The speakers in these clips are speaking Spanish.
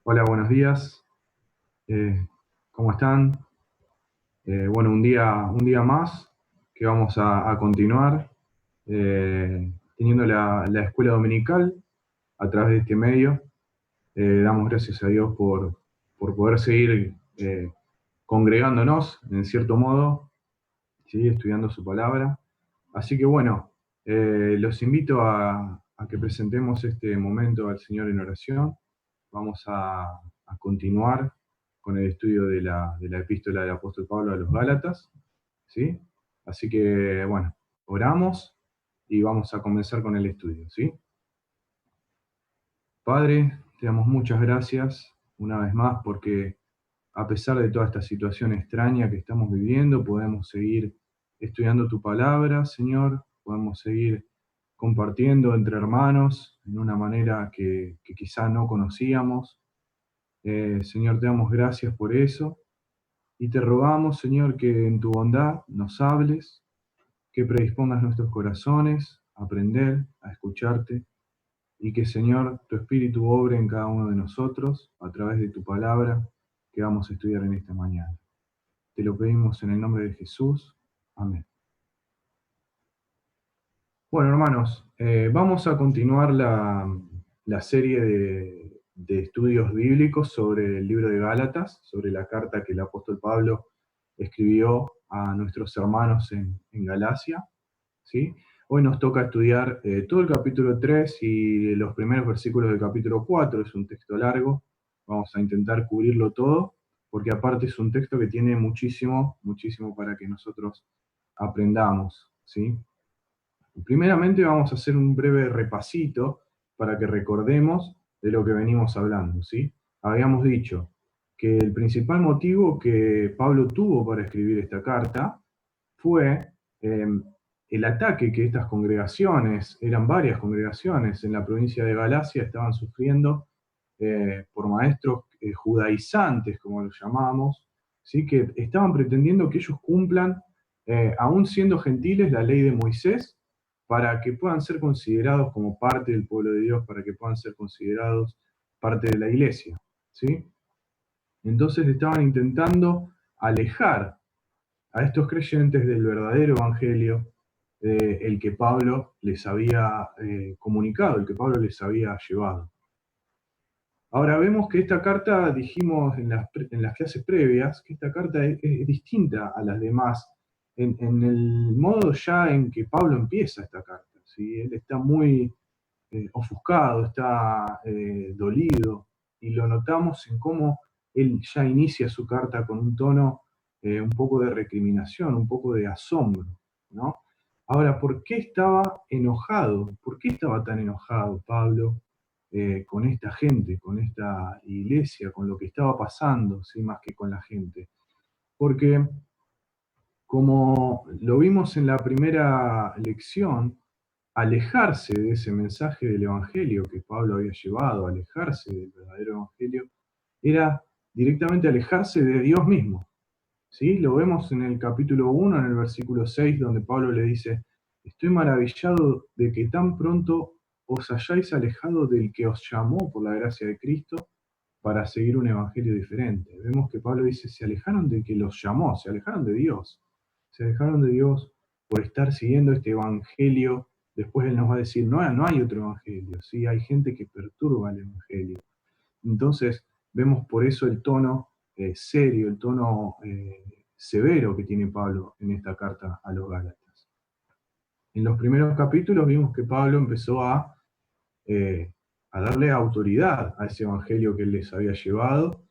Hola, buenos días. Eh, ¿Cómo están? Bueno, un día más que vamos a continuar teniendo la escuela dominical a través de este medio. Damos gracias a Dios por poder seguir congregándonos, en cierto modo, ¿sí? Estudiando su palabra. Así que bueno, los invito a que presentemos este momento al Señor en oración. Vamos a continuar con el estudio de la epístola del apóstol Pablo a los Gálatas, ¿sí? Así que, bueno, oramos y vamos a comenzar con el estudio, ¿sí? Padre, te damos muchas gracias una vez más porque a pesar de toda esta situación extraña que estamos viviendo, podemos seguir estudiando tu palabra, Señor, podemos seguir compartiendo entre hermanos en una manera que quizá no conocíamos. Señor, te damos gracias por eso y te rogamos, Señor, que en tu bondad nos hables, que predispongas nuestros corazones a aprender, a escucharte y que, Señor, tu Espíritu obre en cada uno de nosotros a través de tu palabra que vamos a estudiar en esta mañana. Te lo pedimos en el nombre de Jesús. Amén. Bueno, hermanos, vamos a continuar la serie de estudios bíblicos sobre el libro de Gálatas, sobre la carta que el apóstol Pablo escribió a nuestros hermanos en Galacia, ¿sí? Hoy nos toca estudiar todo el capítulo 3 y los primeros versículos del capítulo 4. Es un texto largo, vamos a intentar cubrirlo todo, porque aparte es un texto que tiene muchísimo, muchísimo para que nosotros aprendamos, ¿sí? Primeramente vamos a hacer un breve repasito para que recordemos de lo que venimos hablando, ¿sí? Habíamos dicho que el principal motivo que Pablo tuvo para escribir esta carta fue eh, el ataque que estas congregaciones, eran varias congregaciones en la provincia de Galacia, estaban sufriendo por maestros judaizantes, como los llamamos, ¿sí? Que estaban pretendiendo que ellos cumplan, aún siendo gentiles, la ley de Moisés, para que puedan ser considerados como parte del pueblo de Dios, para que puedan ser considerados parte de la iglesia, ¿sí? Entonces estaban intentando alejar a estos creyentes del verdadero evangelio, el que Pablo les había comunicado, el que Pablo les había llevado. Ahora vemos que esta carta, dijimos en las clases previas, que esta carta es distinta a las demás en el modo ya en que Pablo empieza esta carta, ¿sí? Él está muy ofuscado, está dolido, y lo notamos en cómo él ya inicia su carta con un tono un poco de recriminación, un poco de asombro, ¿no? Ahora, ¿por qué estaba enojado? ¿Por qué estaba tan enojado Pablo con esta gente, con esta iglesia, con lo que estaba pasando, ¿sí? Más que con la gente? Porque como lo vimos en la primera lección, alejarse de ese mensaje del Evangelio que Pablo había llevado, alejarse del verdadero Evangelio, era directamente alejarse de Dios mismo, ¿sí? Lo vemos en el capítulo 1, en el versículo 6, donde Pablo le dice: estoy maravillado de que tan pronto os hayáis alejado del que os llamó por la gracia de Cristo para seguir un evangelio diferente. Vemos que Pablo dice: se alejaron del que los llamó, se alejaron de Dios, se alejaron de Dios por estar siguiendo este evangelio. Después él nos va a decir: no, no hay otro evangelio, ¿sí? Hay gente que perturba el evangelio. Entonces vemos por eso el tono serio, el tono severo que tiene Pablo en esta carta a los Gálatas. En los primeros capítulos vimos que Pablo empezó eh, a darle autoridad a ese evangelio que él les había llevado,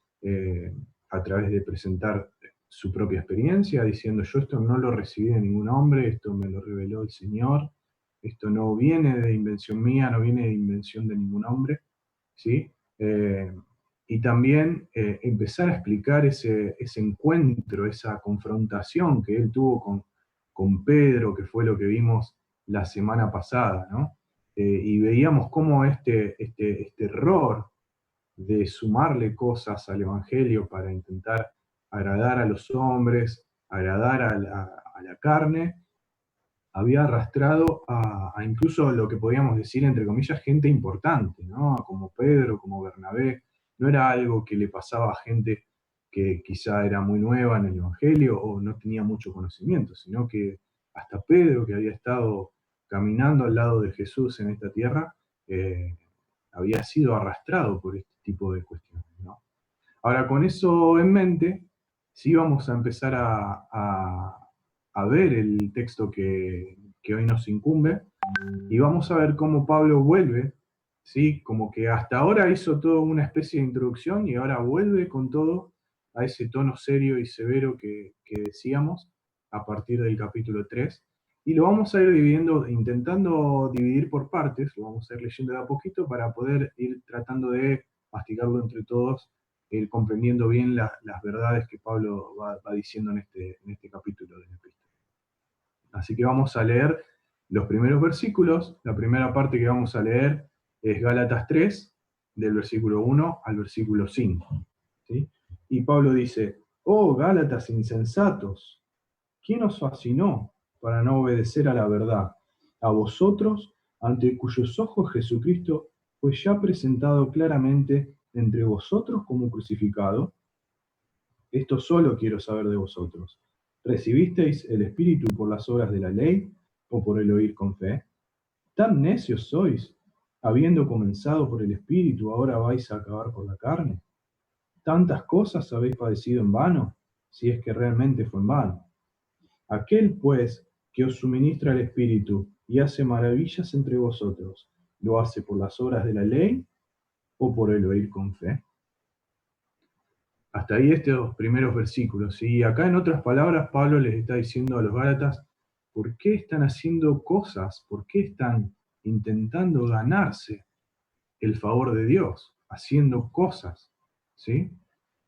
a través de presentar su propia experiencia, diciendo: yo esto no lo recibí de ningún hombre, esto me lo reveló el Señor, esto no viene de invención mía, no viene de invención de ningún hombre, ¿sí? Y también empezar a explicar ese encuentro, esa confrontación que él tuvo con Pedro, que fue lo que vimos la semana pasada, ¿no? Y veíamos cómo este error de sumarle cosas al Evangelio para intentar agradar a los hombres, agradar a la carne, había arrastrado a incluso lo que podíamos decir, entre comillas, gente importante, ¿no? Como Pedro, como Bernabé. no era algo que le pasaba a gente que quizá era muy nueva en el Evangelio o no tenía mucho conocimiento, sino que hasta Pedro, que había estado caminando al lado de Jesús en esta tierra, eh, había sido arrastrado por este tipo de cuestiones, ¿no? Ahora, con eso en mente, sí vamos a empezar a ver el texto que hoy nos incumbe, y vamos a ver cómo Pablo vuelve, ¿sí? Como que hasta ahora hizo toda una especie de introducción y ahora vuelve con todo a ese tono serio y severo que decíamos a partir del capítulo 3. Y lo vamos a ir dividiendo, intentando dividir por partes, lo vamos a ir leyendo de a poquito para poder ir tratando de masticarlo entre todos, ir comprendiendo bien las verdades que Pablo va diciendo en este capítulo de la epístola. Así que vamos a leer los primeros versículos. La primera parte que vamos a leer es Gálatas 3, del versículo 1 al versículo 5. ¿Sí? Y Pablo dice: oh Gálatas insensatos, ¿quién os fascinó para no obedecer a la verdad? A vosotros, ante cuyos ojos Jesucristo fue ya presentado claramente entre vosotros como crucificado. Esto solo quiero saber de vosotros. ¿Recibisteis el Espíritu por las obras de la ley o por el oír con fe? ¿Tan necios sois? Habiendo comenzado por el Espíritu, ¿ahora vais a acabar por la carne? ¿Tantas cosas habéis padecido en vano? Si es que realmente fue en vano. Aquel, pues, que os suministra el Espíritu y hace maravillas entre vosotros, ¿lo hace por las obras de la ley o por el oír con fe? Hasta ahí estos primeros versículos. Y acá, en otras palabras, Pablo les está diciendo a los Gálatas por qué están haciendo cosas, por qué están intentando ganarse el favor de Dios, haciendo cosas, ¿sí?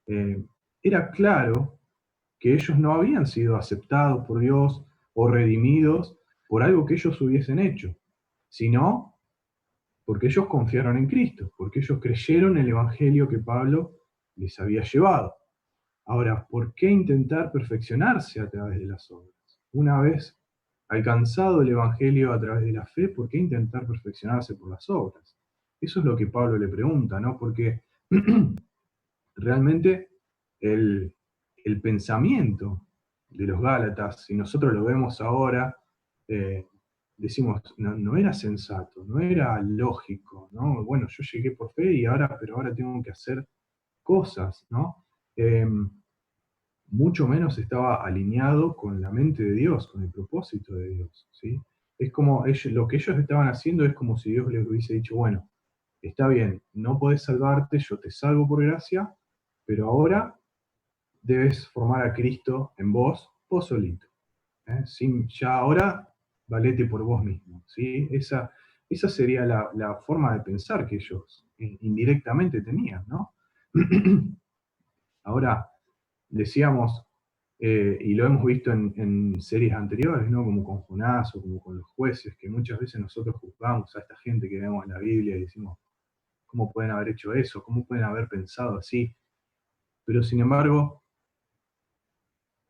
Eh, Era claro que ellos no habían sido aceptados por Dios o redimidos por algo que ellos hubiesen hecho, sino porque ellos confiaron en Cristo, porque ellos creyeron en el Evangelio que Pablo les había llevado. Ahora, ¿por qué intentar perfeccionarse a través de las obras? Una vez alcanzado el Evangelio a través de la fe, ¿por qué intentar perfeccionarse por las obras? Eso es lo que Pablo le pregunta, ¿no? Porque realmente el, el pensamiento de los Gálatas, si nosotros lo vemos ahora, eh, decimos, no, no era sensato, no era lógico, ¿no? Bueno, yo llegué por fe y ahora, pero ahora tengo que hacer cosas, ¿no? Mucho menos estaba alineado con la mente de Dios, con el propósito de Dios, ¿sí? Es como lo que ellos estaban haciendo es como si Dios les hubiese dicho, bueno, está bien, no podés salvarte, yo te salvo por gracia, pero ahora debes formar a Cristo en vos solito. Ya ahora valete por vos mismo, ¿sí? Esa sería la forma de pensar que ellos indirectamente tenían, ¿no? Ahora, decíamos, y lo hemos visto en series anteriores, ¿no? Como con Jonás o como con los jueces, que muchas veces nosotros juzgamos a esta gente que vemos en la Biblia y decimos, ¿cómo pueden haber hecho eso? ¿Cómo pueden haber pensado así? Pero sin embargo,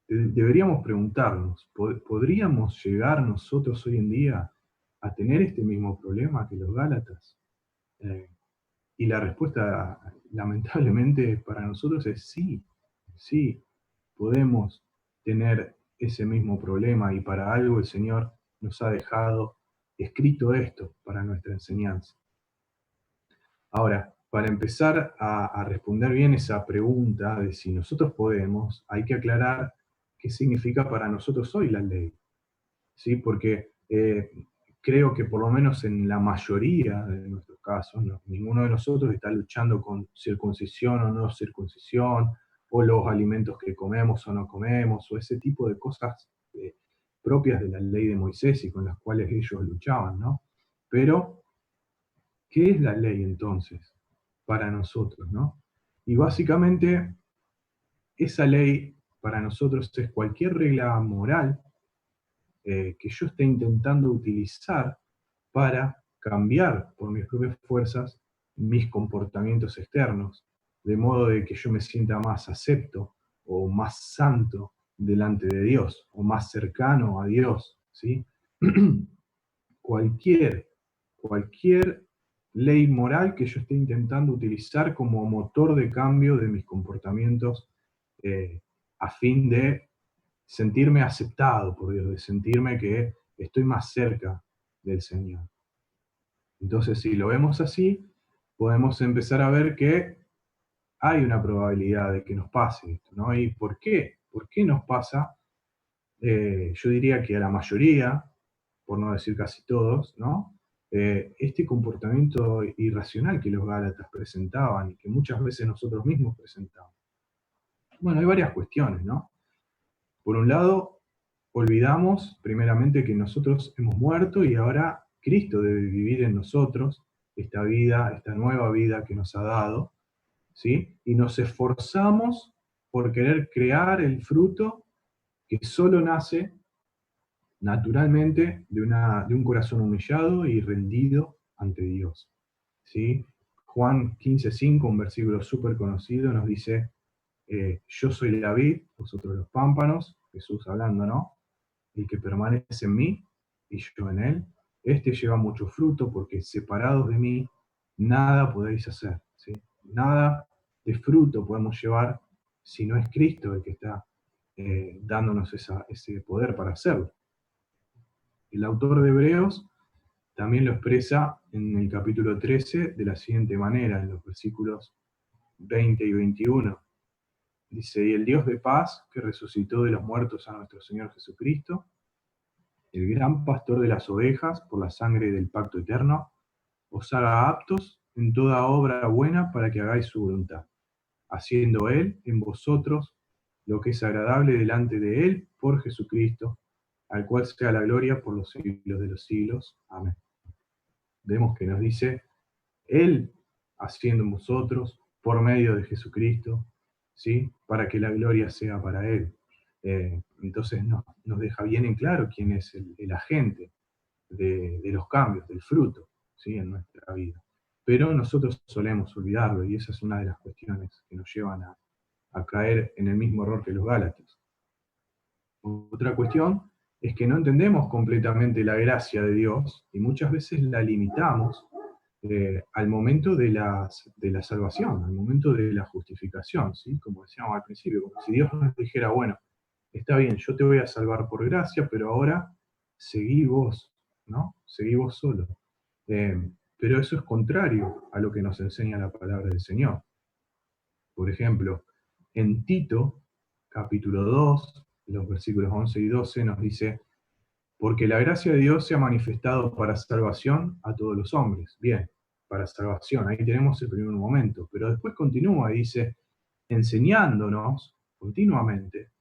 deberíamos preguntarnos, ¿podríamos llegar nosotros hoy en día a tener este mismo problema que los Gálatas? Eh, y la respuesta, lamentablemente, para nosotros es sí, sí, podemos tener ese mismo problema y para algo el Señor nos ha dejado escrito esto para nuestra enseñanza. Ahora, para empezar a responder bien esa pregunta de si nosotros podemos, hay que aclarar qué significa para nosotros hoy la ley, ¿sí? Porque creo que por lo menos en la mayoría de nuestros casos, ninguno de nosotros está luchando con circuncisión o no circuncisión, o los alimentos que comemos o no comemos, o ese tipo de cosas propias de la ley de Moisés y con las cuales ellos luchaban, ¿no? Pero, ¿qué es la ley entonces para nosotros, ¿no? Y básicamente, esa ley para nosotros es cualquier regla moral que yo esté intentando utilizar para cambiar por mis propias fuerzas mis comportamientos externos, de modo de que yo me sienta más acepto o más santo delante de Dios, o más cercano a Dios, ¿sí? cualquier, cualquier ley moral que yo esté intentando utilizar como motor de cambio de mis comportamientos a fin de sentirme aceptado por Dios, de sentirme que estoy más cerca del Señor. Entonces, si lo vemos así, podemos empezar a ver que hay una probabilidad de que nos pase esto, ¿no? ¿Y por qué? ¿Por qué nos pasa? Yo diría que a la mayoría, por no decir casi todos, ¿no? Este comportamiento irracional que los Gálatas presentaban y que muchas veces nosotros mismos presentamos. Bueno, hay varias cuestiones, ¿no? Por un lado, olvidamos primeramente que nosotros hemos muerto y ahora Cristo debe vivir en nosotros esta vida, esta nueva vida que nos ha dado, ¿sí? Y nos esforzamos por querer crear el fruto que solo nace naturalmente de un corazón humillado y rendido ante Dios, ¿sí? Juan 15:5, un versículo súper conocido, nos dice, yo soy la vid, vosotros los pámpanos, Jesús hablando, ¿no? El que permanece en mí y yo en él, este lleva mucho fruto porque separados de mí, nada podéis hacer, ¿sí? Nada de fruto podemos llevar si no es Cristo el que está dándonos ese poder para hacerlo. El autor de Hebreos también lo expresa en el capítulo 13 de la siguiente manera, en los versículos 20 y 21. Dice, y el Dios de paz, que resucitó de los muertos a nuestro Señor Jesucristo, el gran pastor de las ovejas, por la sangre del pacto eterno, os haga aptos en toda obra buena para que hagáis su voluntad, haciendo Él en vosotros lo que es agradable delante de Él por Jesucristo, al cual sea la gloria por los siglos de los siglos. Amén. Vemos que nos dice, Él haciendo en vosotros, por medio de Jesucristo, ¿sí? Para que la gloria sea para Él. Entonces nos deja bien en claro quién es el agente de los cambios, del fruto, ¿sí? En nuestra vida. Pero nosotros solemos olvidarlo y esa es una de las cuestiones que nos llevan a caer en el mismo error que los Gálatas. Otra cuestión es que no entendemos completamente la gracia de Dios y muchas veces la limitamos al momento de la salvación, al momento de la justificación, ¿sí? Como decíamos al principio, como si Dios nos dijera, bueno, está bien, yo te voy a salvar por gracia, pero ahora seguí vos, ¿no? Seguí vos solo. Pero eso es contrario a lo que nos enseña la palabra del Señor. Por ejemplo, en Tito, capítulo 2, los versículos 11 y 12, nos dice, porque la gracia de Dios se ha manifestado para salvación a todos los hombres. Bien, para salvación, ahí tenemos el primer momento, pero después continúa y dice, enseñándonos continuamente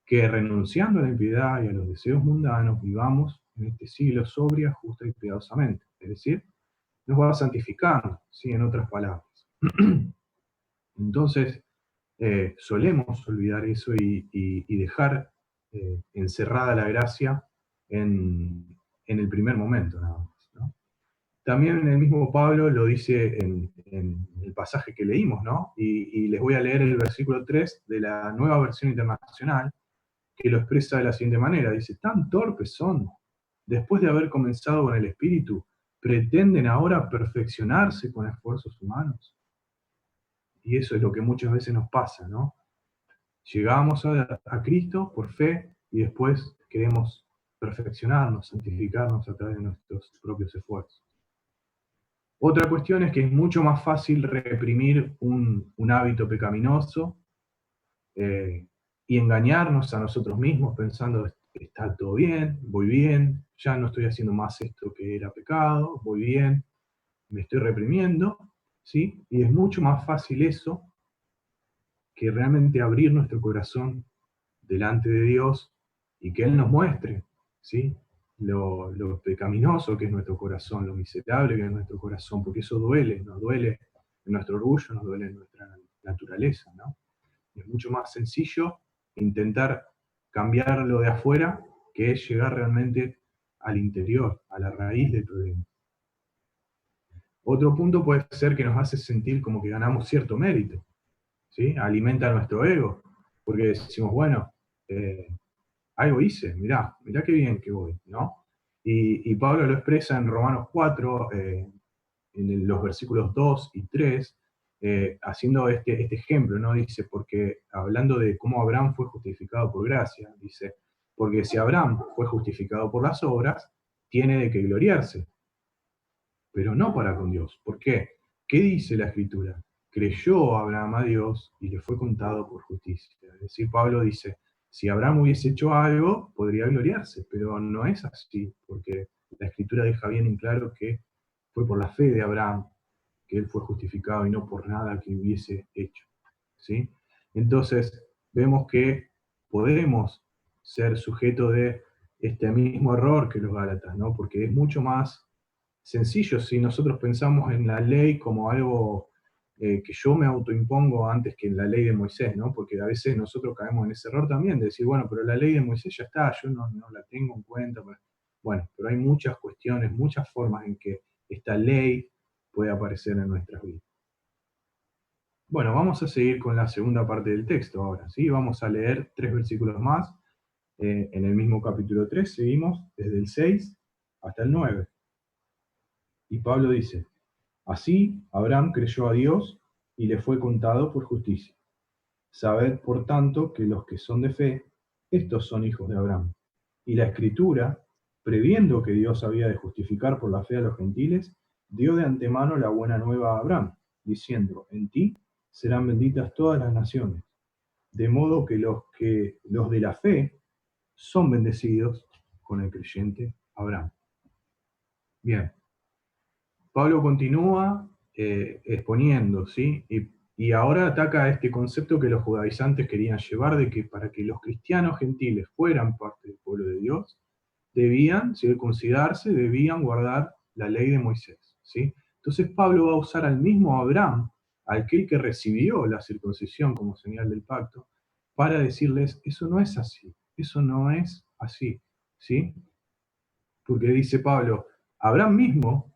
que renunciando a la impiedad y a los deseos mundanos, vivamos en este siglo sobria, justa y piadosamente. Es decir, nos va santificando, ¿sí? En otras palabras. Entonces, solemos olvidar eso y dejar encerrada la gracia en el primer momento, nada más, ¿no? También el mismo Pablo lo dice en el pasaje que leímos, ¿no? Y les voy a leer el versículo 3 de la Nueva Versión Internacional, que lo expresa de la siguiente manera. Dice, tan torpes son, después de haber comenzado con el Espíritu, pretenden ahora perfeccionarse con esfuerzos humanos. Y eso es lo que muchas veces nos pasa, ¿no? Llegamos a Cristo por fe y después queremos perfeccionarnos, santificarnos a través de nuestros propios esfuerzos. Otra cuestión es que es mucho más fácil reprimir un hábito pecaminoso y engañarnos a nosotros mismos pensando, está todo bien, voy bien, ya no estoy haciendo más esto que era pecado, voy bien, me estoy reprimiendo, ¿sí? Y es mucho más fácil eso que realmente abrir nuestro corazón delante de Dios y que Él nos muestre, ¿sí? Lo pecaminoso que es nuestro corazón, lo miserable que es nuestro corazón, porque eso duele, nos duele en nuestro orgullo, nos duele en nuestra naturaleza, ¿no? Es mucho más sencillo intentar cambiarlo de afuera que es llegar realmente al interior, a la raíz del problema. Otro punto puede ser que nos hace sentir como que ganamos cierto mérito, ¿sí? Alimenta nuestro ego, porque decimos, bueno, eh, algo hice, mirá qué bien que voy, ¿no? Y Pablo lo expresa en Romanos 4, los versículos 2 y 3, haciendo este ejemplo, ¿no? Dice, porque hablando de cómo Abraham fue justificado por gracia, dice, porque si Abraham fue justificado por las obras, tiene de qué gloriarse, pero no para con Dios. ¿Por qué? ¿Qué dice la Escritura? Creyó Abraham a Dios y le fue contado por justicia. Es decir, Pablo dice, si Abraham hubiese hecho algo, podría gloriarse, pero no es así, porque la Escritura deja bien en claro que fue por la fe de Abraham que él fue justificado y no por nada que hubiese hecho. ¿Sí? Entonces, vemos que podemos ser sujetos de este mismo error que los Gálatas, ¿no? Porque es mucho más sencillo si nosotros pensamos en la ley como algo que yo me autoimpongo antes que en la ley de Moisés, ¿no? Porque a veces nosotros caemos en ese error también de decir, bueno, pero la ley de Moisés ya está, yo no la tengo en cuenta. Bueno, pero hay muchas cuestiones, muchas formas en que esta ley puede aparecer en nuestras vidas. Bueno, vamos a seguir con la segunda parte del texto ahora, ¿sí? Vamos a leer 3 versículos más. En el mismo capítulo 3 seguimos desde el 6 hasta el 9. Y Pablo dice, así Abraham creyó a Dios y le fue contado por justicia. Sabed, por tanto, que los que son de fe, estos son hijos de Abraham. Y la Escritura, previendo que Dios había de justificar por la fe a los gentiles, dio de antemano la buena nueva a Abraham, diciendo, en ti serán benditas todas las naciones. De modo que los de la fe son bendecidos con el creyente Abraham. Bien, Pablo continúa exponiendo, ¿sí? Y ahora ataca este concepto que los judaizantes querían llevar de que para que los cristianos gentiles fueran parte del pueblo de Dios, debían circuncidarse, debían guardar la ley de Moisés, ¿sí? Entonces Pablo va a usar al mismo Abraham, aquel que recibió la circuncisión como señal del pacto, para decirles, eso no es así, eso no es así, ¿sí? Porque dice Pablo, Abraham mismo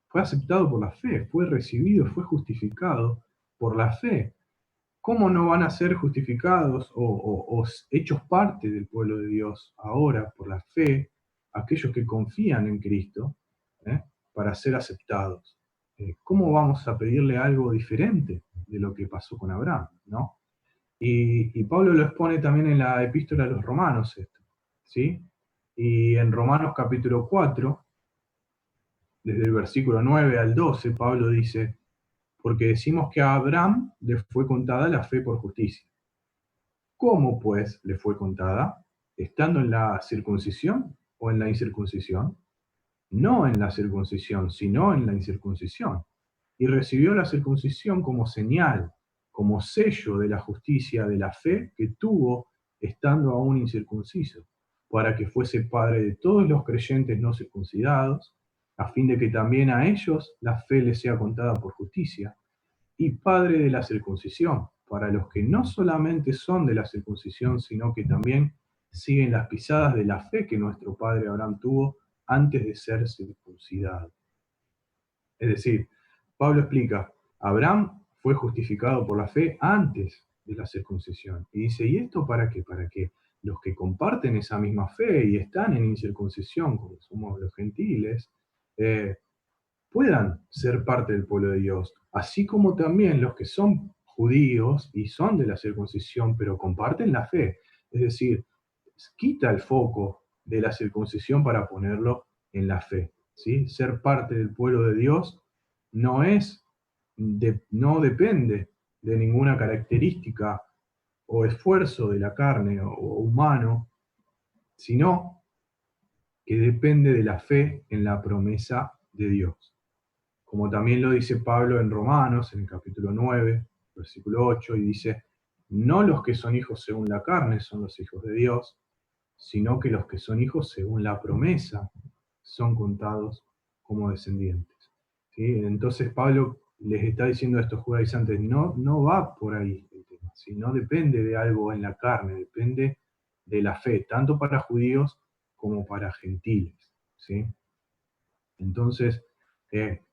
fue aceptado por la fe, fue recibido, fue justificado por la fe. ¿Cómo no van a ser justificados o hechos parte del pueblo de Dios ahora por la fe aquellos que confían en Cristo para ser aceptados? ¿Cómo vamos a pedirle algo diferente de lo que pasó con Abraham? ¿No? Y Pablo lo expone también en la epístola a los Romanos, esto, ¿sí? Y en Romanos capítulo 4, desde el versículo 9 al 12, Pablo dice, porque decimos que a Abraham le fue contada la fe por justicia. ¿Cómo pues le fue contada? ¿Estando en la circuncisión o en la incircuncisión? No en la circuncisión, sino en la incircuncisión. Y recibió la circuncisión como señal, como sello de la justicia de la fe que tuvo estando aún incircunciso, para que fuese padre de todos los creyentes no circuncidados, a fin de que también a ellos la fe les sea contada por justicia, y padre de la circuncisión, para los que no solamente son de la circuncisión, sino que también siguen las pisadas de la fe que nuestro padre Abraham tuvo antes de ser circuncidado. Es decir, Pablo explica, Abraham fue justificado por la fe antes de la circuncisión. Y dice, ¿y esto para qué? Para que los que comparten esa misma fe y están en incircuncisión, como somos los gentiles, puedan ser parte del pueblo de Dios, así como también los que son judíos y son de la circuncisión, pero comparten la fe. Es decir, quita el foco de la circuncisión para ponerlo en la fe. ¿Sí? Ser parte del pueblo de Dios no depende de ninguna característica o esfuerzo de la carne o humano, sino que depende de la fe en la promesa de Dios. Como también lo dice Pablo en Romanos, en el capítulo 9, versículo 8, y dice, no los que son hijos según la carne son los hijos de Dios, sino que los que son hijos según la promesa son contados como descendientes. ¿Sí? Entonces Pablo les está diciendo a estos judaizantes, no va por ahí el tema, ¿sí? No depende de algo en la carne, depende de la fe, tanto para judíos como para gentiles. ¿Sí? Entonces,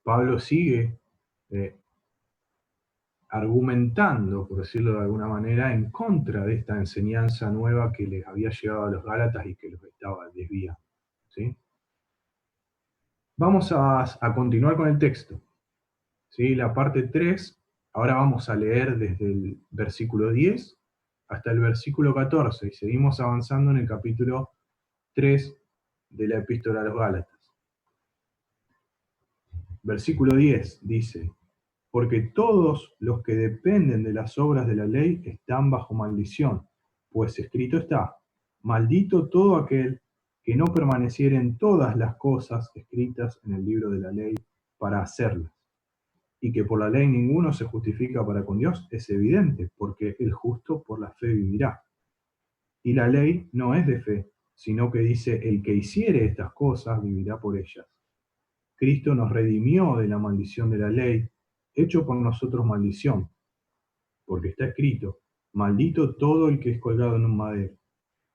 Pablo sigue eh, argumentando, por decirlo de alguna manera, en contra de esta enseñanza nueva que les había llegado a los Gálatas y que los estaba desviando. ¿Sí? Vamos a continuar con el texto. ¿sí? La parte 3, ahora vamos a leer desde el versículo 10 hasta el versículo 14, y seguimos avanzando en el capítulo 3 de la Epístola a los Gálatas. Versículo 10 dice: porque todos los que dependen de las obras de la ley están bajo maldición, pues escrito está: maldito todo aquel que no permaneciere en todas las cosas escritas en el libro de la ley para hacerlas. Y que por la ley ninguno se justifica para con Dios es evidente, porque el justo por la fe vivirá. Y la ley no es de fe, sino que dice: el que hiciere estas cosas vivirá por ellas. Cristo nos redimió de la maldición de la ley, hecho por nosotros maldición, porque está escrito: maldito todo el que es colgado en un madero,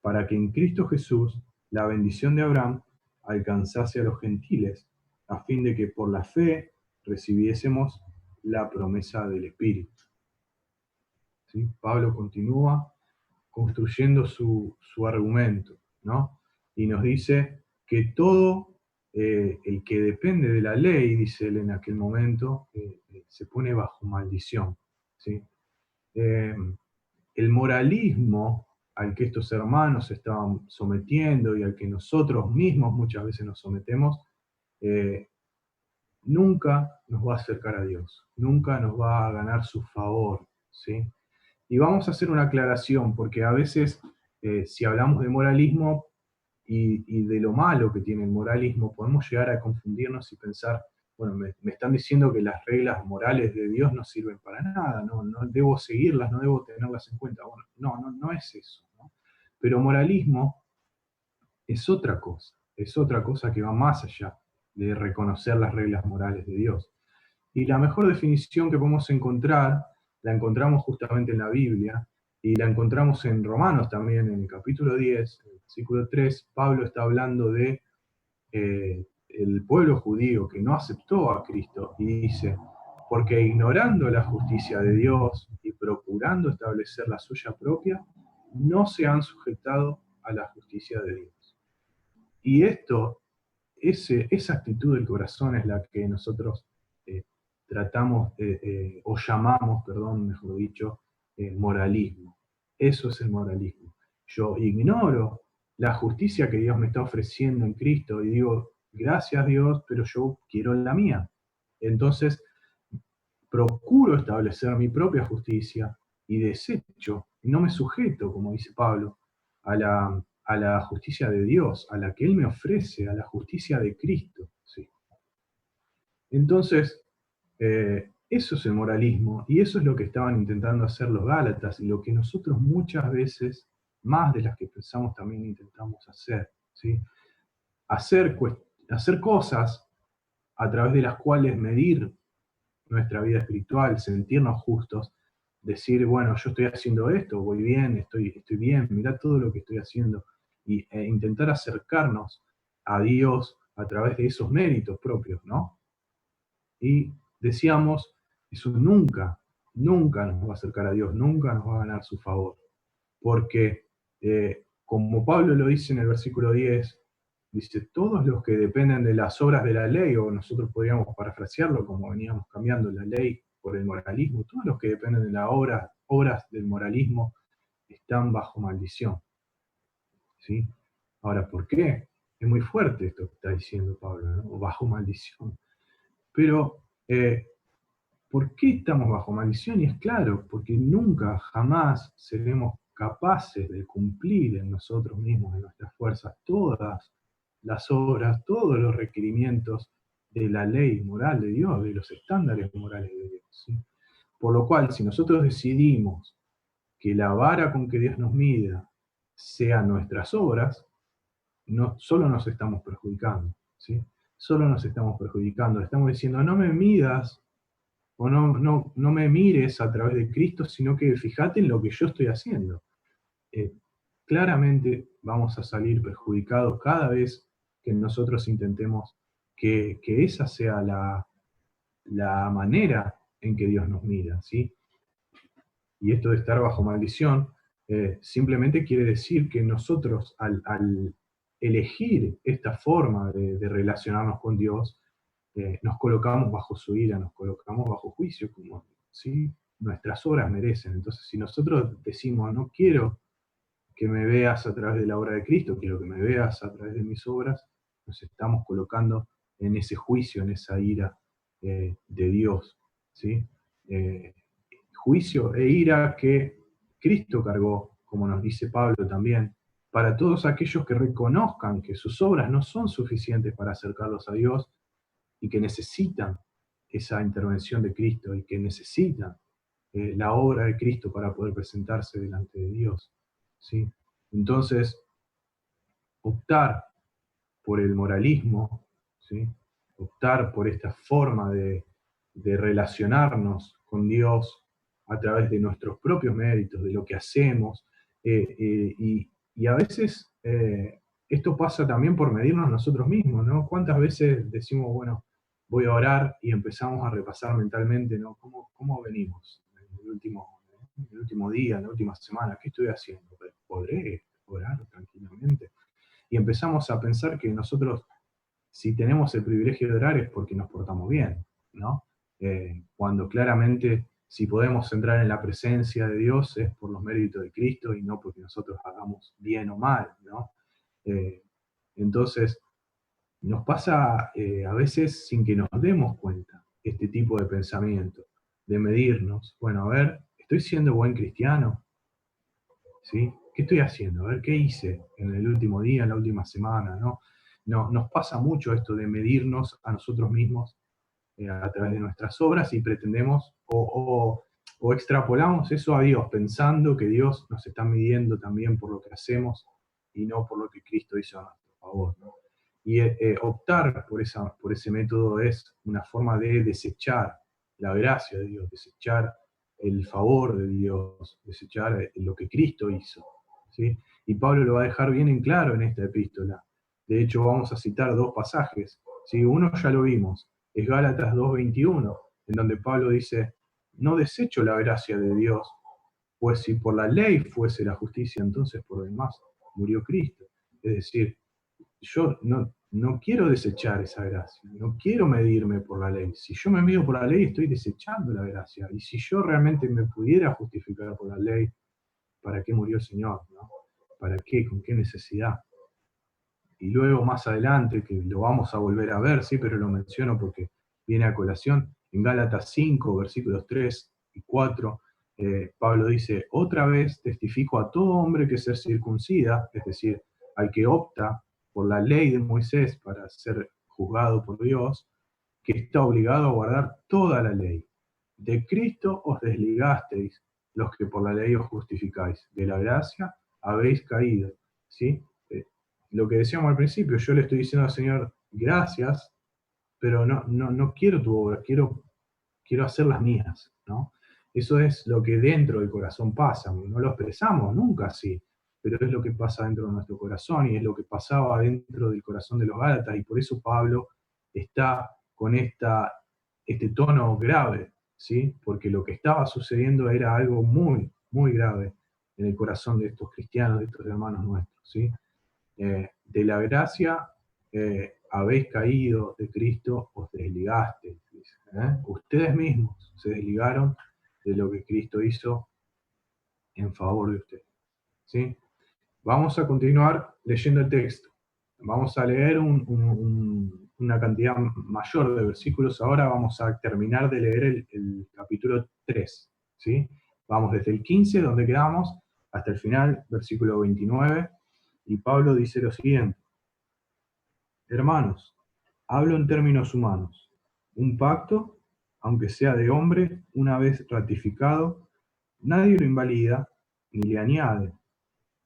para que en Cristo Jesús la bendición de Abraham alcanzase a los gentiles, a fin de que por la fe recibiésemos la promesa del Espíritu. ¿Sí? Pablo continúa construyendo su argumento, ¿no? Y nos dice que todo el que depende de la ley, dice él en aquel momento, se pone bajo maldición, ¿sí? Eh, el moralismo al que estos hermanos se estaban sometiendo y al que nosotros mismos muchas veces nos sometemos, eh, nunca nos va a acercar a Dios, nunca nos va a ganar su favor, ¿sí? Y vamos a hacer una aclaración, porque a veces si hablamos de moralismo y de lo malo que tiene el moralismo, podemos llegar a confundirnos y pensar, bueno, me están diciendo que las reglas morales de Dios no sirven para nada, no debo seguirlas, no debo tenerlas en cuenta. Bueno, no es eso, ¿no? Pero moralismo es otra cosa que va más allá de reconocer las reglas morales de Dios. Y la mejor definición que podemos encontrar, la encontramos justamente en la Biblia, y la encontramos en Romanos también, en el capítulo 10, en el versículo 3. Pablo está hablando de el pueblo judío que no aceptó a Cristo, y dice: porque ignorando la justicia de Dios y procurando establecer la suya propia, no se han sujetado a la justicia de Dios. Y esa actitud del corazón es la que nosotros eh, tratamos, o llamamos, perdón, mejor dicho, moralismo. Eso es el moralismo. Yo ignoro la justicia que Dios me está ofreciendo en Cristo y digo: gracias Dios, pero yo quiero la mía. Entonces, procuro establecer mi propia justicia y desecho, y no me sujeto, como dice Pablo, a la justicia de Dios, a la que Él me ofrece, a la justicia de Cristo. ¿Sí? Entonces, eso es el moralismo, y eso es lo que estaban intentando hacer los Gálatas, y lo que nosotros muchas veces, más de las que pensamos, también intentamos hacer. ¿Sí? Hacer, hacer cosas a través de las cuales medir nuestra vida espiritual, sentirnos justos, decir: bueno, yo estoy haciendo esto, voy bien, estoy bien, mirá todo lo que estoy haciendo, e intentar acercarnos a Dios a través de esos méritos propios, ¿no? Y decíamos, eso nunca nos va a acercar a Dios, nunca nos va a ganar su favor, porque como Pablo lo dice en el versículo 10, dice: todos los que dependen de las obras de la ley, o nosotros podríamos parafrasearlo como veníamos cambiando la ley por el moralismo, todos los que dependen de las obras del moralismo están bajo maldición. ¿Sí? Ahora, ¿por qué? Es muy fuerte esto que está diciendo Pablo, ¿no? Bajo maldición. Pero, ¿por qué estamos bajo maldición? Y es claro, porque nunca, jamás seremos capaces de cumplir en nosotros mismos, en nuestras fuerzas, todas las obras, todos los requerimientos de la ley moral de Dios, de los estándares morales de Dios. ¿Sí? Por lo cual, si nosotros decidimos que la vara con que Dios nos mida sean nuestras obras, no, solo nos estamos perjudicando. ¿Sí? Solo nos estamos perjudicando. Estamos diciendo: no me midas, o no me mires a través de Cristo, sino que fíjate en lo que yo estoy haciendo. Eh, Claramente vamos a salir perjudicados cada vez que nosotros intentemos que esa sea la manera en que Dios nos mira, ¿sí? Y esto de estar bajo maldición simplemente quiere decir que nosotros, al elegir esta forma de relacionarnos con Dios, nos colocamos bajo su ira, nos colocamos bajo juicio, como ¿sí? Nuestras obras merecen. Entonces, si nosotros decimos, no quiero que me veas a través de la obra de Cristo, quiero que me veas a través de mis obras, nos estamos colocando en ese juicio, en esa ira de Dios, ¿sí? Eh, Juicio e ira que Cristo cargó, como nos dice Pablo también, para todos aquellos que reconozcan que sus obras no son suficientes para acercarlos a Dios y que necesitan esa intervención de Cristo y que necesitan la obra de Cristo para poder presentarse delante de Dios, ¿sí? Entonces, optar por el moralismo, ¿sí? Optar por esta forma de relacionarnos con Dios a través de nuestros propios méritos, de lo que hacemos, y a veces esto pasa también por medirnos nosotros mismos, ¿no? ¿Cuántas veces decimos, bueno, voy a orar y empezamos a repasar mentalmente, ¿no? ¿Cómo venimos en el último día, en la última semana? ¿Qué estoy haciendo? ¿Podré orar tranquilamente? Y empezamos a pensar que nosotros, si tenemos el privilegio de orar, es porque nos portamos bien, ¿no? Cuando claramente, si podemos entrar en la presencia de Dios, es por los méritos de Cristo y no porque nosotros hagamos bien o mal, ¿no? Eh, entonces, nos pasa a veces sin que nos demos cuenta este tipo de pensamiento, de medirnos. Bueno, a ver, ¿estoy siendo buen cristiano? ¿Sí? ¿Qué estoy haciendo? A ver, ¿qué hice en el último día, en la última semana? ¿No? Nos pasa mucho esto de medirnos a nosotros mismos a través de nuestras obras y pretendemos o extrapolamos eso a Dios, pensando que Dios nos está midiendo también por lo que hacemos y no por lo que Cristo hizo a nuestro favor, ¿no? Y optar por ese método es una forma de desechar la gracia de Dios, desechar el favor de Dios, desechar lo que Cristo hizo, ¿sí? Y Pablo lo va a dejar bien en claro en esta epístola. De hecho, vamos a citar dos pasajes, ¿sí? Uno ya lo vimos, es Gálatas 2:21, en donde Pablo dice, no desecho la gracia de Dios, pues si por la ley fuese la justicia, entonces por demás murió Cristo. Es decir, yo no quiero desechar esa gracia, no quiero medirme por la ley. Si yo me mido por la ley, estoy desechando la gracia. Y si yo realmente me pudiera justificar por la ley, ¿para qué murió el Señor? ¿No? ¿Para qué? ¿Con qué necesidad? Y luego más adelante, que lo vamos a volver a ver, sí, pero lo menciono porque viene a colación, en Gálatas 5, versículos 3 y 4, Pablo dice, otra vez testifico a todo hombre que se circuncida, es decir, al que opta por la ley de Moisés para ser juzgado por Dios, que está obligado a guardar toda la ley. De Cristo os desligasteis, los que por la ley os justificáis. De la gracia habéis caído. ¿Sí? Lo que decíamos al principio, yo le estoy diciendo al Señor, gracias, pero no quiero tu obra, quiero hacer las mías, ¿no? Eso es lo que dentro del corazón pasa, no lo expresamos nunca así, pero es lo que pasa dentro de nuestro corazón y es lo que pasaba dentro del corazón de los Gálatas y por eso Pablo está con este tono grave, ¿sí? Porque lo que estaba sucediendo era algo muy, muy grave en el corazón de estos cristianos, de estos hermanos nuestros, ¿sí? De la gracia habéis caído, de Cristo os desligaste. Dice, ¿eh? Ustedes mismos se desligaron de lo que Cristo hizo en favor de ustedes. ¿Sí? Vamos a continuar leyendo el texto. Vamos a leer una cantidad mayor de versículos. Ahora vamos a terminar de leer el capítulo 3. ¿Sí? Vamos desde el 15, donde quedamos, hasta el final, versículo 29. Y Pablo dice lo siguiente. Hermanos, hablo en términos humanos. Un pacto, aunque sea de hombre, una vez ratificado, nadie lo invalida ni le añade.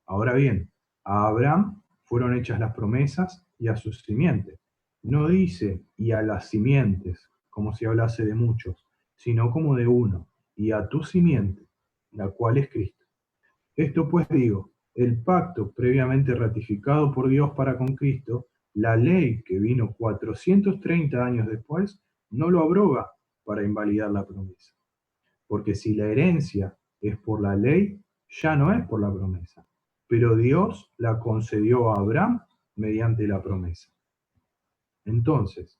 Ahora bien, a Abraham fueron hechas las promesas y a sus simientes. No dice y a las simientes, como si hablase de muchos, sino como de uno, y a tu simiente, la cual es Cristo. Esto pues digo, el pacto previamente ratificado por Dios para con Cristo, la ley que vino 430 años después, no lo abroga para invalidar la promesa. Porque si la herencia es por la ley, ya no es por la promesa. Pero Dios la concedió a Abraham mediante la promesa. Entonces,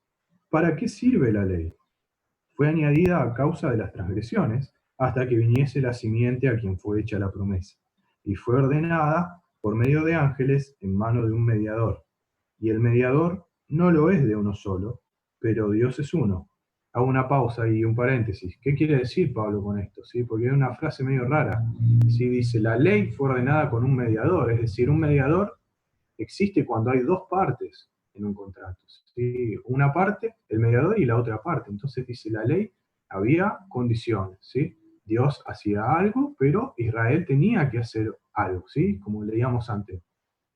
¿Para qué sirve la ley? Fue añadida a causa de las transgresiones, hasta que viniese la simiente a quien fue hecha la promesa, y fue ordenada por medio de ángeles en mano de un mediador. Y el mediador no lo es de uno solo, pero Dios es uno. Hago una pausa y un paréntesis. ¿Qué quiere decir Pablo con esto? ¿Sí? Porque es una frase medio rara. ¿Sí? Dice, la ley fue ordenada con un mediador, es decir, un mediador existe cuando hay dos partes en un contrato. ¿Sí? Una parte, el mediador, y la otra parte. Entonces dice la ley, había condiciones. ¿Sí? Dios hacía algo, pero Israel tenía que hacer algo, ¿sí? Como leíamos antes,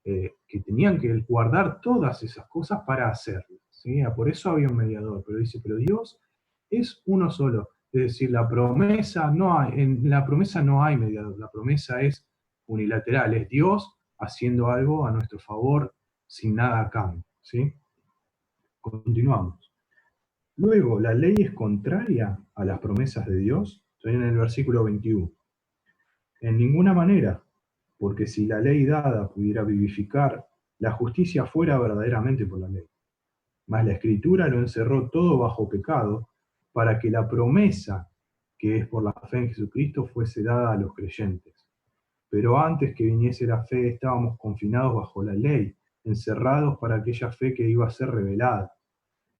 que tenían que guardar todas esas cosas para hacerlo, ¿sí? Por eso había un mediador, pero dice, pero Dios es uno solo. Es decir, la promesa no hay, en la promesa no hay mediador, la promesa es unilateral, es Dios haciendo algo a nuestro favor sin nada a cambio, ¿sí? Continuamos. Luego, la ley es contraria a las promesas de Dios. Estoy en el versículo 21. En ninguna manera, porque si la ley dada pudiera vivificar, la justicia fuera verdaderamente por la ley. Mas la Escritura lo encerró todo bajo pecado, para que la promesa, que es por la fe en Jesucristo, fuese dada a los creyentes. Pero antes que viniese la fe, estábamos confinados bajo la ley, encerrados para aquella fe que iba a ser revelada.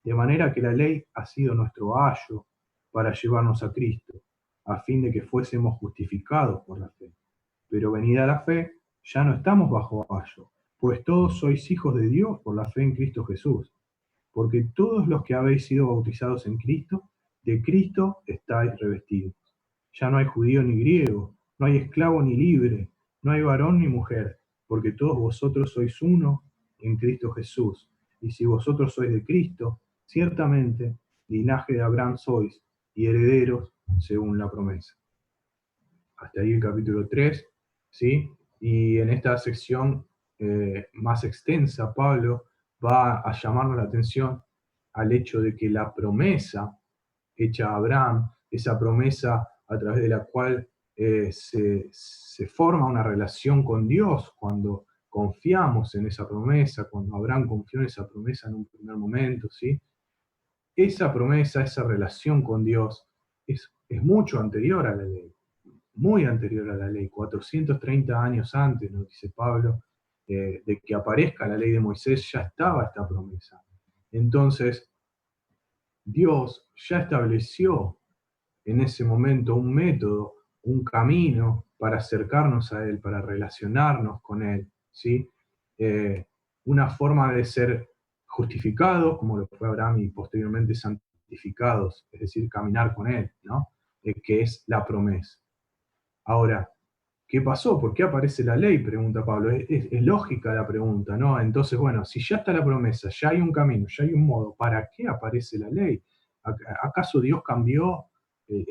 De manera que la ley ha sido nuestro ayo para llevarnos a Cristo, a fin de que fuésemos justificados por la fe. Pero venida la fe, ya no estamos bajo ayo, pues todos sois hijos de Dios por la fe en Cristo Jesús. Porque todos los que habéis sido bautizados en Cristo, de Cristo estáis revestidos. Ya no hay judío ni griego, no hay esclavo ni libre, no hay varón ni mujer, porque todos vosotros sois uno en Cristo Jesús. Y si vosotros sois de Cristo, ciertamente linaje de Abraham sois y herederos según la promesa. Hasta ahí el capítulo 3, ¿sí? Y en esta sección más extensa, Pablo va a llamarnos la atención al hecho de que la promesa hecha a Abraham, esa promesa a través de la cual se forma una relación con Dios cuando confiamos en esa promesa, cuando Abraham confió en esa promesa en un primer momento, ¿sí? Esa promesa, esa relación con Dios es mucho anterior a la ley, muy anterior a la ley, 430 años antes, nos dice Pablo, de que aparezca la ley de Moisés, ya estaba esta promesa. Entonces, Dios ya estableció en ese momento un método, un camino para acercarnos a Él, para relacionarnos con Él, ¿sí? Una forma de ser justificados, como lo fue Abraham, y posteriormente santificados, es decir, caminar con Él, ¿no? Que es la promesa. Ahora, ¿qué pasó? ¿Por qué aparece la ley? Pregunta Pablo. Es lógica la pregunta, ¿no? Entonces, bueno, si ya está la promesa, ya hay un camino, ya hay un modo, ¿para qué aparece la ley? ¿Acaso Dios cambió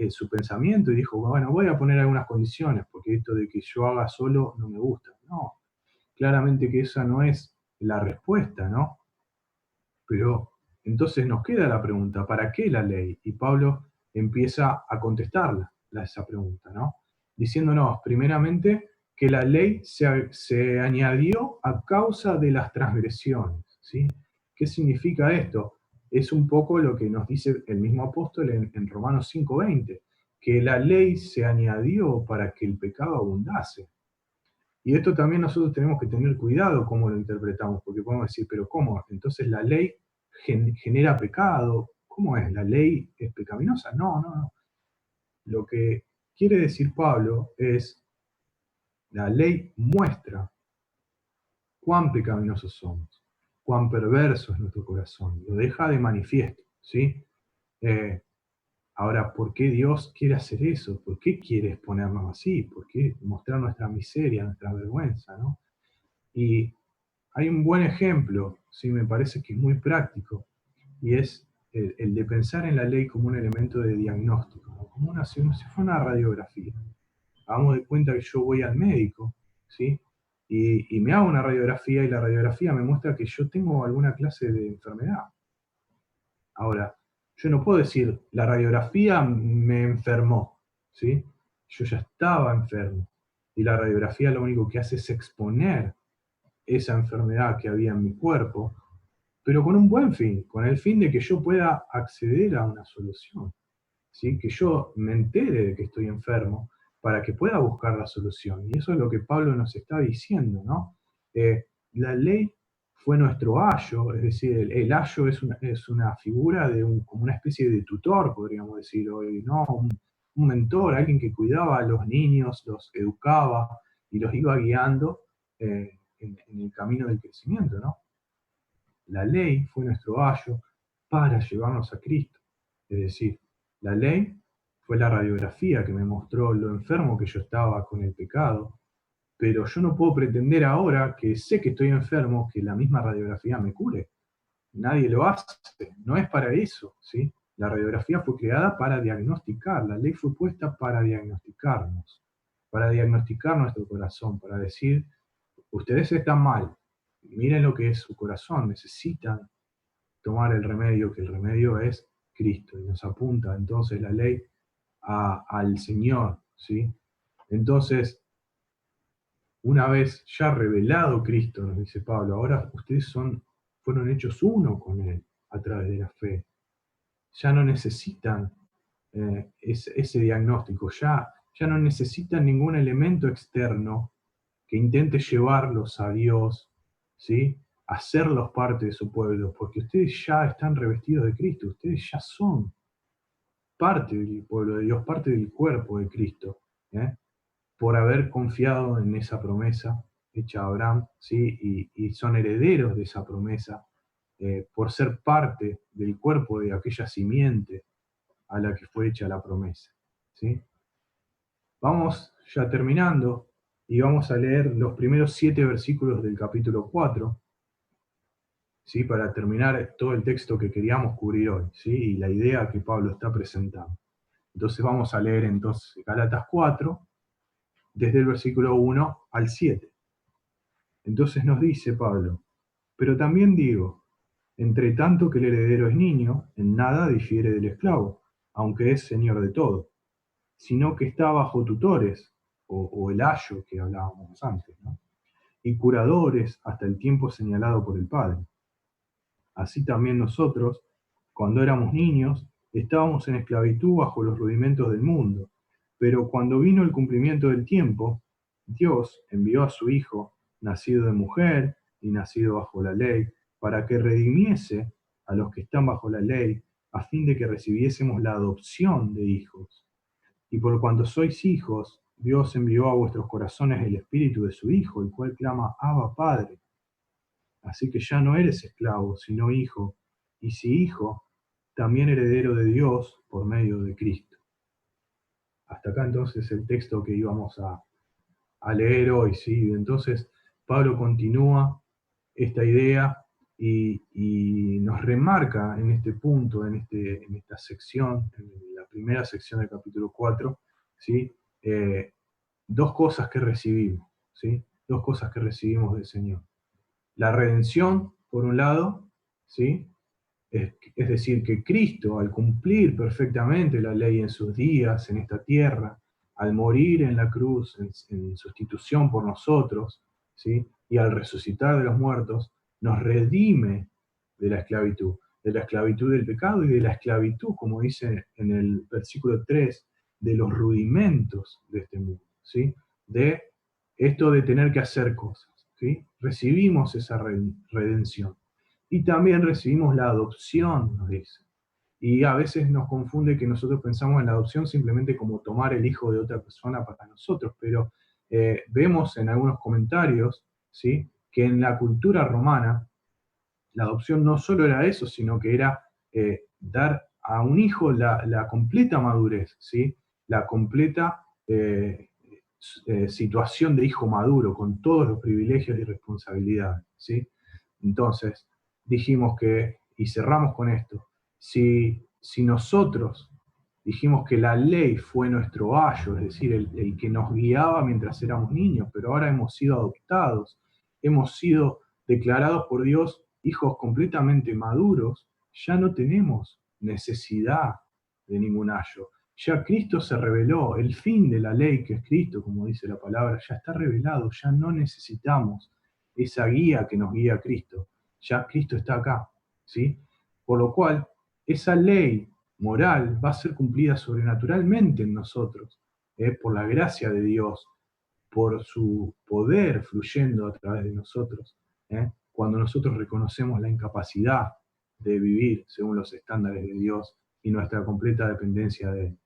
su pensamiento y dijo, bueno, voy a poner algunas condiciones, porque esto de que yo haga solo no me gusta? No, claramente que esa no es la respuesta, ¿no? Pero entonces nos queda la pregunta, ¿para qué la ley? Y Pablo empieza a contestarla, esa pregunta, ¿no? Diciéndonos, primeramente, que la ley se añadió a causa de las transgresiones, ¿sí? ¿Qué significa esto? Es un poco lo que nos dice el mismo apóstol en Romanos 5:20, que la ley se añadió para que el pecado abundase. Y esto también nosotros tenemos que tener cuidado cómo lo interpretamos, porque podemos decir, pero ¿cómo? Entonces la ley genera pecado. ¿Cómo es? ¿La ley es pecaminosa? No, no, no. Lo que quiere decir Pablo es, la ley muestra cuán pecaminosos somos, cuán perverso es nuestro corazón, lo deja de manifiesto, ¿sí? Eh, Ahora, ¿por qué Dios quiere hacer eso? ¿Por qué quiere exponernos así? ¿Por qué mostrar nuestra miseria, nuestra vergüenza, ¿no? Y hay un buen ejemplo, sí, me parece que es muy práctico, y es el de pensar en la ley como un elemento de diagnóstico, ¿no? Como si fuera una radiografía. Hagamos de cuenta que yo voy al médico, ¿sí? Y me hago una radiografía y la radiografía me muestra que yo tengo alguna clase de enfermedad. Ahora, yo no puedo decir, la radiografía me enfermó, ¿sí? Yo ya estaba enfermo. Y la radiografía lo único que hace es exponer esa enfermedad que había en mi cuerpo, pero con un buen fin, con el fin de que yo pueda acceder a una solución, ¿sí? Que yo me entere de que estoy enfermo para que pueda buscar la solución. Y eso es lo que Pablo nos está diciendo, ¿no? La ley fue nuestro ayo, es decir, el ayo es una figura de como una especie de tutor, podríamos decir hoy, ¿no? Un mentor, alguien que cuidaba a los niños, los educaba y los iba guiando en el camino del crecimiento, ¿no? La ley fue nuestro ayo para llevarnos a Cristo. Es decir, la ley fue la radiografía que me mostró lo enfermo que yo estaba con el pecado, pero yo no puedo pretender ahora que sé que estoy enfermo, que la misma radiografía me cure. Nadie lo hace, no es para eso, ¿sí? La radiografía fue creada para diagnosticar, la ley fue puesta para diagnosticarnos, para diagnosticar nuestro corazón, para decir, ustedes están mal, miren lo que es su corazón, necesitan tomar el remedio, que el remedio es Cristo, y nos apunta entonces la ley al Señor, ¿sí? Entonces, una vez ya revelado Cristo, nos dice Pablo, ahora ustedes fueron hechos uno con Él a través de la fe. Ya no necesitan ese diagnóstico, ya no necesitan ningún elemento externo que intente llevarlos a Dios, ¿sí? Hacerlos parte de su pueblo, porque ustedes ya están revestidos de Cristo, ustedes ya son parte del pueblo de Dios, parte del cuerpo de Cristo, ¿eh? Por haber confiado en esa promesa hecha a Abraham, ¿sí? Y son herederos de esa promesa, por ser parte del cuerpo de aquella simiente a la que fue hecha la promesa, ¿sí? Vamos ya terminando y vamos a leer los primeros 7 versículos del capítulo 4, ¿sí? Para terminar todo el texto que queríamos cubrir hoy, ¿sí? Y la idea que Pablo está presentando. Entonces vamos a leer entonces Gálatas 4, desde el versículo 1 al 7. Entonces nos dice Pablo, pero también digo, entre tanto que el heredero es niño, en nada difiere del esclavo, aunque es señor de todo, sino que está bajo tutores, o el ayo que hablábamos antes, ¿no? Y curadores hasta el tiempo señalado por el Padre. Así también nosotros, cuando éramos niños, estábamos en esclavitud bajo los rudimentos del mundo, pero cuando vino el cumplimiento del tiempo, Dios envió a su Hijo, nacido de mujer y nacido bajo la ley, para que redimiese a los que están bajo la ley, a fin de que recibiésemos la adopción de hijos. Y por cuanto sois hijos, Dios envió a vuestros corazones el espíritu de su Hijo, el cual clama, Abba, Padre. Así que ya no eres esclavo, sino hijo, y si hijo, también heredero de Dios por medio de Cristo. Hasta acá entonces el texto que íbamos a leer hoy, ¿sí? Entonces Pablo continúa esta idea y nos remarca en este punto, en esta sección, en la primera sección del capítulo 4, ¿sí? Dos cosas que recibimos, ¿sí? Dos cosas que recibimos del Señor. La redención, por un lado, ¿sí? Es decir, que Cristo, al cumplir perfectamente la ley en sus días en esta tierra, al morir en la cruz en sustitución por nosotros, ¿sí? Y al resucitar de los muertos, nos redime de la esclavitud del pecado y de la esclavitud, como dice en el versículo 3, de los rudimentos de este mundo, ¿sí? De esto de tener que hacer cosas, ¿sí? Recibimos esa redención. Y también recibimos la adopción, nos dice. Y a veces nos confunde que nosotros pensamos en la adopción simplemente como tomar el hijo de otra persona para nosotros, pero vemos en algunos comentarios, ¿sí? Que en la cultura romana la adopción no solo era eso, sino que era dar a un hijo la completa madurez, ¿sí? La completa situación de hijo maduro, con todos los privilegios y responsabilidades, ¿sí? Entonces, dijimos que, y cerramos con esto, si nosotros dijimos que la ley fue nuestro ayo, es decir, el que nos guiaba mientras éramos niños, pero ahora hemos sido adoptados, hemos sido declarados por Dios hijos completamente maduros, ya no tenemos necesidad de ningún ayo. Ya Cristo se reveló, el fin de la ley, que es Cristo, como dice la palabra, ya está revelado, ya no necesitamos esa guía que nos guía a Cristo. Ya Cristo está acá. ¿sí? Por lo cual, esa ley moral va a ser cumplida sobrenaturalmente en nosotros, por la gracia de Dios, por su poder fluyendo a través de nosotros, cuando nosotros reconocemos la incapacidad de vivir según los estándares de Dios y nuestra completa dependencia de Él.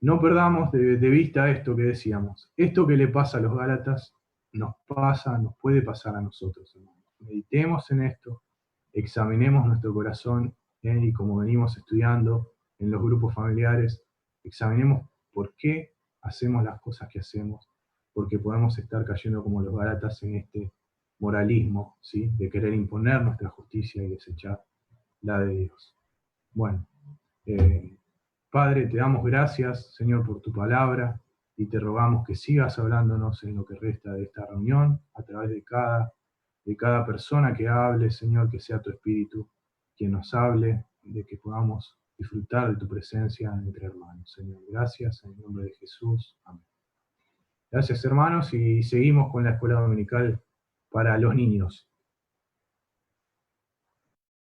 No perdamos de vista esto que decíamos. Esto que le pasa a los Gálatas nos pasa, nos puede pasar a nosotros, hermanos. Meditemos en esto, examinemos nuestro corazón, y como venimos estudiando en los grupos familiares, examinemos por qué hacemos las cosas que hacemos, porque podemos estar cayendo como los Gálatas en este moralismo, ¿sí? De querer imponer nuestra justicia y desechar la de Dios. Bueno, eh, Padre, te damos gracias, Señor, por tu palabra y te rogamos que sigas hablándonos en lo que resta de esta reunión, a través de cada persona que hable, Señor, que sea tu Espíritu quien nos hable, de que podamos disfrutar de tu presencia entre hermanos. Señor, gracias, en el nombre de Jesús. Amén. Gracias, hermanos, y seguimos con la escuela dominical para los niños.